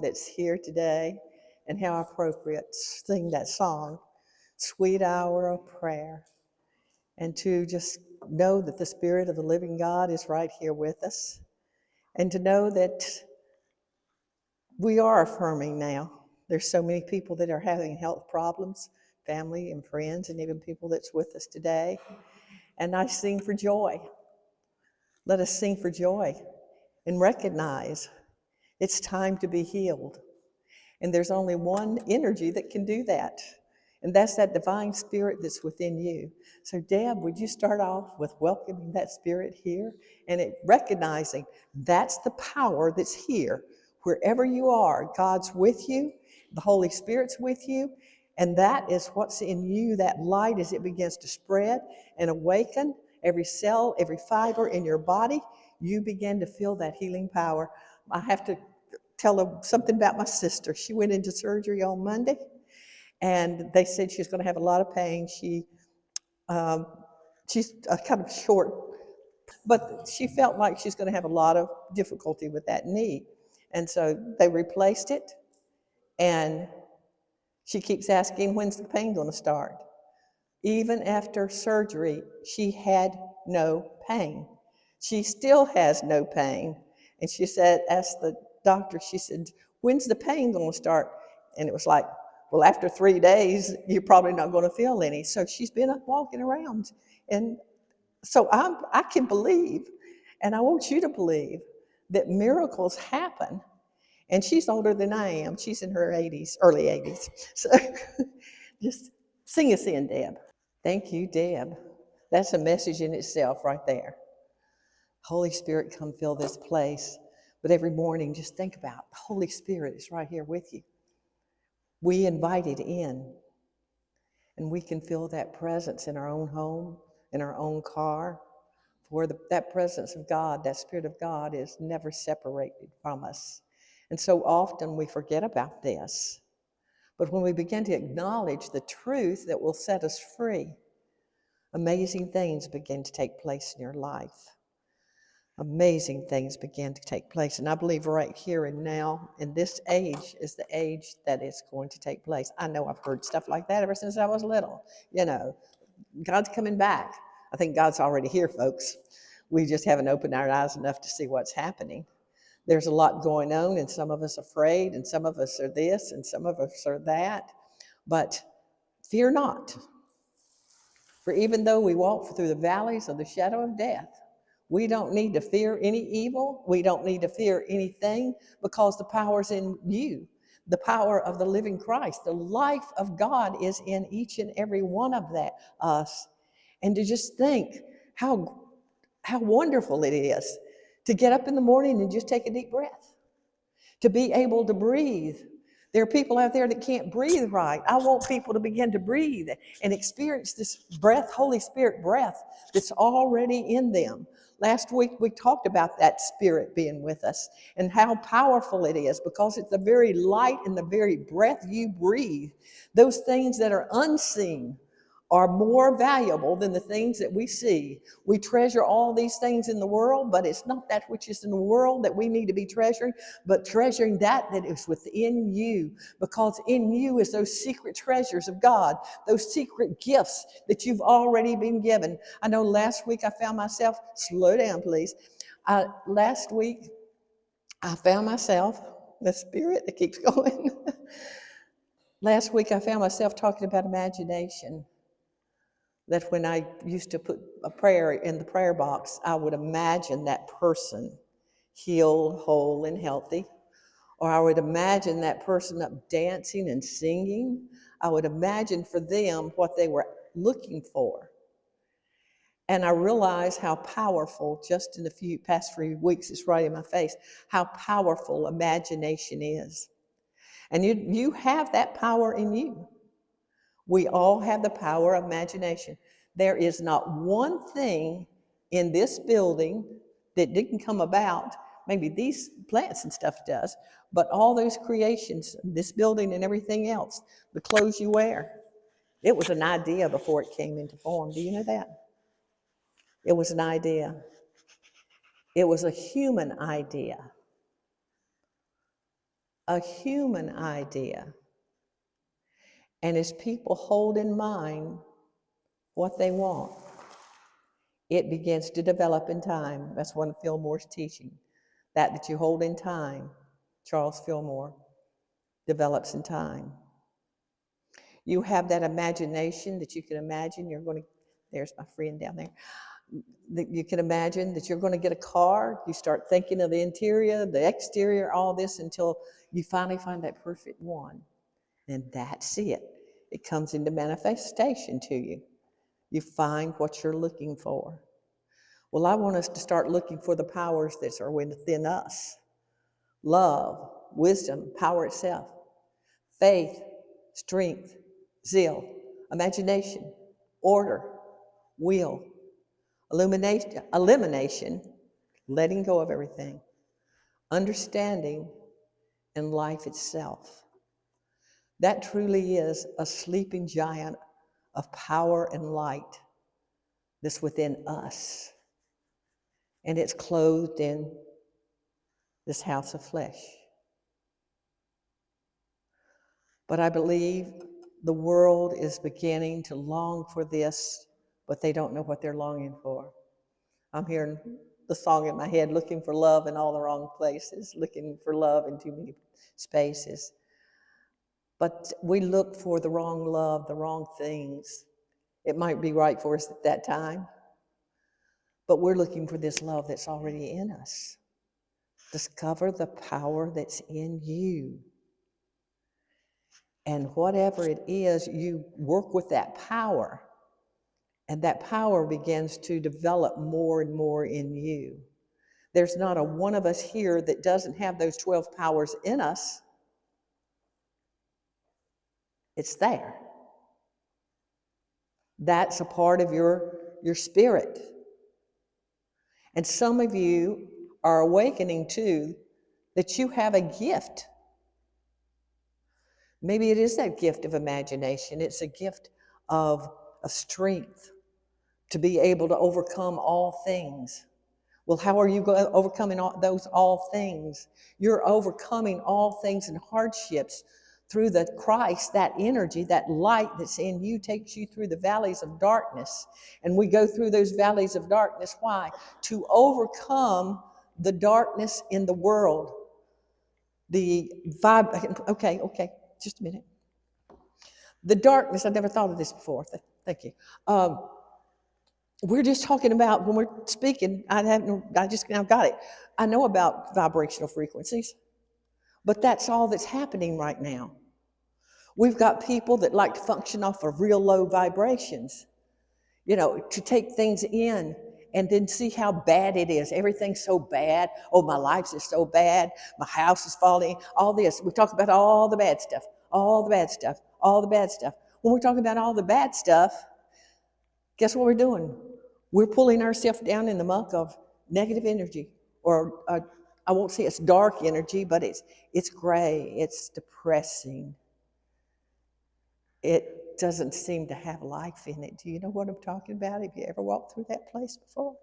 that's here today, and how appropriate to sing that song, Sweet Hour of Prayer, and to just know that the Spirit of the living God is right here with us, and to know that we are affirming now. There's so many people that are having health problems, family and friends, and even people that's with us today. And I sing for joy. Let us sing for joy and recognize it's time to be healed. And there's only one energy that can do that. And that's that divine spirit that's within you. So Deb, would you start off with welcoming that spirit here and recognizing that's the power that's here. Wherever you are, God's with you, the Holy Spirit's with you, and that is what's in you, that light as it begins to spread and awaken every cell, every fiber in your body, you begin to feel that healing power. I have to tell something about my sister. She went into surgery on Monday, and they said she's going to have a lot of pain. She's kind of short, but she felt like she's going to have a lot of difficulty with that knee. And so they replaced it, and she keeps asking, when's the pain going to start? Even after surgery, she had no pain. She still has no pain. And she said, asked the doctor, she said, when's the pain going to start? And it was like, well, after 3 days, you're probably not going to feel any. So she's been up walking around. And so I can believe, and I want you to believe, that miracles happen. And she's older than I am. She's in her 80s, early 80s. So just sing us in, Deb. Thank you, Deb. That's a message in itself right there. Holy Spirit, come fill this place. But every morning, just think about the Holy Spirit is right here with you. We invite it in, and we can feel that presence in our own home, in our own car. For that presence of God, that Spirit of God is never separated from us. And so often we forget about this. But when we begin to acknowledge the truth that will set us free, amazing things begin to take place in your life. Amazing things begin to take place. And I believe right here and now, in this age, is the age that is going to take place. I know I've heard stuff like that ever since I was little. You know, God's coming back. I think God's already here, folks. We just haven't opened our eyes enough to see what's happening. There's a lot going on, and some of us are afraid, and some of us are this, and some of us are that. But fear not. For even though we walk through the valleys of the shadow of death, we don't need to fear any evil. We don't need to fear anything, because the power's in you. The power of the living Christ, the life of God is in each and every one of us. And to just think how wonderful it is to get up in the morning and just take a deep breath, to be able to breathe. There are people out there that can't breathe right. I want people to begin to breathe and experience this breath, Holy Spirit breath that's already in them. Last week we talked about that Spirit being with us and how powerful it is, because it's the very light and the very breath you breathe. Those things that are unseen are more valuable than the things that we see. We treasure all these things in the world, but it's not that which is in the world that we need to be treasuring, but treasuring that is within you, because in you is those secret treasures of God, those secret gifts that you've already been given. I know last week I found myself, slow down please, last week I found myself, the spirit that keeps going, last week I found myself talking about imagination. That when I used to put a prayer in the prayer box, I would imagine that person healed, whole, and healthy. Or I would imagine that person up dancing and singing. I would imagine for them what they were looking for. And I realized how powerful, just in the past few weeks, it's right in my face, how powerful imagination is. And you have that power in you. We all have the power of imagination. There is not one thing in this building that didn't come about. Maybe these plants and stuff does, but all those creations, this building and everything else, the clothes you wear, it was an idea before it came into form. Do you know that? It was an idea. It was a human idea. a human idea. And as people hold in mind what they want, it begins to develop in time. That's one of Fillmore's teaching. That you hold in time, Charles Fillmore, develops in time. You have that imagination that you can imagine you're going to, there's my friend down there, that you can imagine that you're going to get a car. You start thinking of the interior, the exterior, all this until you finally find that perfect one. And that's it. It comes into manifestation to you. You find what you're looking for. Well, I want us to start looking for the powers that are within us. Love, wisdom, power itself, faith, strength, zeal, imagination, order, will, elimination, letting go of everything, understanding, and life itself. That truly is a sleeping giant of power and light that's within us. And it's clothed in this house of flesh. But I believe the world is beginning to long for this, but they don't know what they're longing for. I'm hearing the song in my head, looking for love in all the wrong places, looking for love in too many spaces. But we look for the wrong love, the wrong things. It might be right for us at that time, but we're looking for this love that's already in us. Discover the power that's in you. And whatever it is, you work with that power, and that power begins to develop more and more in you. There's not a one of us here that doesn't have those 12 powers in us. It's there. That's a part of your spirit. And some of you are awakening too that you have a gift. Maybe it is that gift of imagination. It's a gift of strength to be able to overcome all things. Well, how are you overcoming all things? You're overcoming all things and hardships through the Christ. That energy, that light that's in you takes you through the valleys of darkness. And we go through those valleys of darkness. Why? To overcome the darkness in the world. Okay, just a minute. The darkness, I never thought of this before. Thank you. We're just talking about, when we're speaking, I just now got it. I know about vibrational frequencies, but that's all that's happening right now. We've got people that like to function off of real low vibrations, to take things in and then see how bad it is. Everything's so bad. Oh, my life is so bad. My house is falling. All this. We talk about all the bad stuff, all the bad stuff, all the bad stuff. When we're talking about all the bad stuff, guess what we're doing? We're pulling ourselves down in the muck of negative energy, or I won't say it's dark energy, but it's gray, it's depressing. It doesn't seem to have life in it. Do you know what I'm talking about? Have you ever walked through that place before?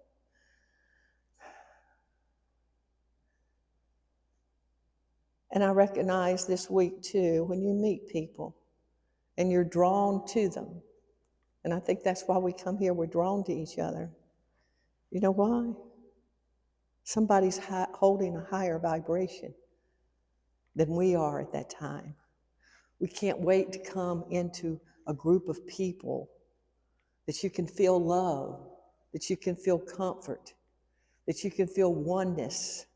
And I recognize this week too, when you meet people and you're drawn to them, and I think that's why we come here, we're drawn to each other. You know why? Somebody's holding a higher vibration than we are at that time. We can't wait to come into a group of people that you can feel love, that you can feel comfort, that you can feel oneness,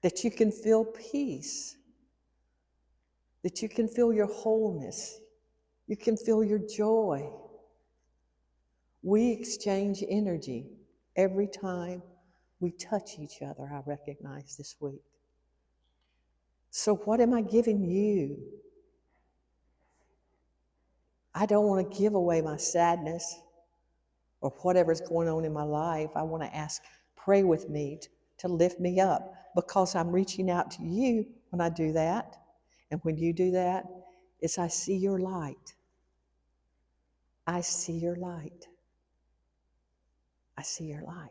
that you can feel peace, that you can feel your wholeness, you can feel your joy. We exchange energy every time we touch each other, I recognize this week. So what am I giving you? I don't want to give away my sadness or whatever's going on in my life. I want to ask, pray with me to lift me up, because I'm reaching out to you when I do that. And when you do that, it's I see your light. I see your light. I see your light.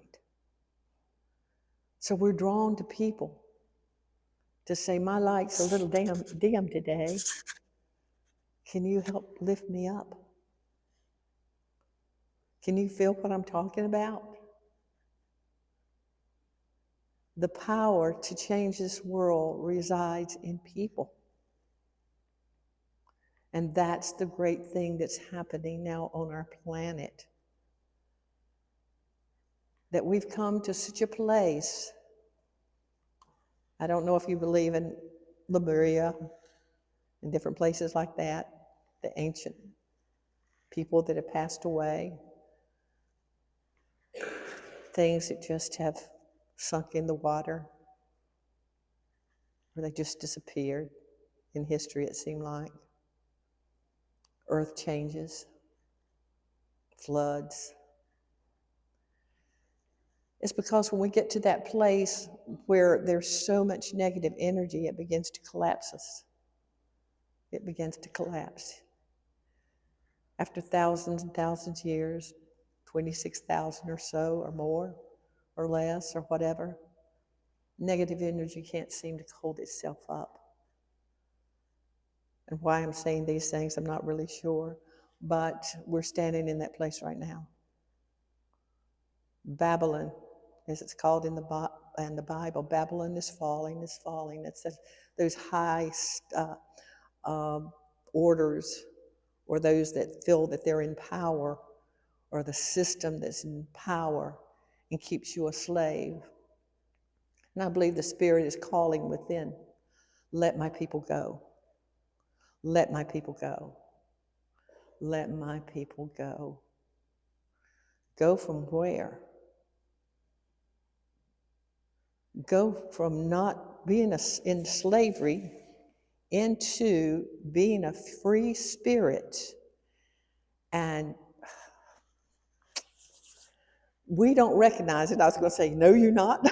So we're drawn to people to say, my light's a little dim today. Can you help lift me up? Can you feel what I'm talking about? The power to change this world resides in people. And that's the great thing that's happening now on our planet. That we've come to such a place. I don't know if you believe in Lemuria and different places like that, the ancient people that have passed away, things that just have sunk in the water, or they just disappeared in history, it seemed like. Earth changes, floods. It's because when we get to that place where there's so much negative energy, it begins to collapse us. It begins to collapse. After thousands and thousands of years, 26,000 or so or more or less or whatever, negative energy can't seem to hold itself up. And why I'm saying these things, I'm not really sure, but we're standing in that place right now. Babylon, as it's called in the Bible, Babylon is falling, is falling. It says those high orders, or those that feel that they're in power, or the system that's in power and keeps you a slave. And I believe the Spirit is calling within, let my people go. Let my people go. Let my people go. Go from where? Go from not being in slavery into being a free spirit. And we don't recognize it. I was going to say, no, you're not.